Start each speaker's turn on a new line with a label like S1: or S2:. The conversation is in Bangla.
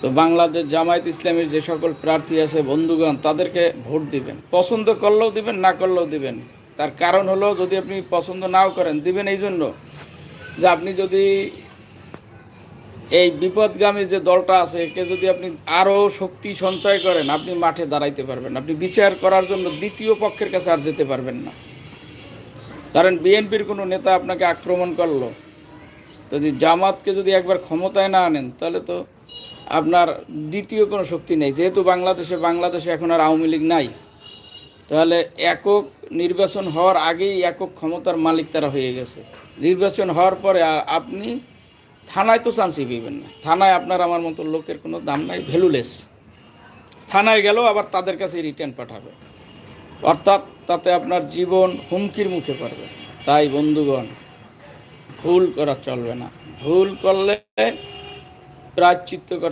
S1: তো বাংলাদেশ জামায়াত ইসলামীর যে সকল প্রার্থী আছে বন্ধুগণ, তাদেরকে ভোট দিবেন। পছন্দ করলেও দিবেন, না করলেও দিবেন। তার কারণ হলো, যদি আপনি পছন্দ নাও করেন, দিবেন এই জন্য যে আপনি যদি এই বিপদগামী যে দলটা আছে একে যদি আপনি আরও শক্তি সঞ্চয় করেন, আপনি মাঠে দাঁড়াইতে পারবেন। আপনি বিচার করার জন্য দ্বিতীয় পক্ষের কাছে আর যেতে পারবেন না। কারণ বিএনপির কোনো নেতা আপনাকে আক্রমণ করলো, যদি জামাতকে যদি একবার ক্ষমতায় না আনেন, তাহলে তো আপনার দ্বিতীয় কোনো শক্তি নেই। যেহেতু বাংলাদেশে এখন আর আওয়ামী লীগ নাই, তাহলে একক নির্বাচন হওয়ার আগেই একক ক্ষমতার মালিক তারা হয়ে গেছে। নির্বাচন হওয়ার পরে আপনি থানায় তো চান্সই পাইবেন না। থানায় আপনার আমার মতো লোকের কোনো দাম নাই, ভ্যালুলেস। থানায় গেলেও আবার তাদের কাছে রিটার্ন পাঠাবে, অর্থাৎ তাতে আপনার জীবন হুমকির মুখে পড়বে। তাই বন্ধুগণ, ভুল করা চলবে না। ভুল করলে প্রায়শ্চিত্ত করতে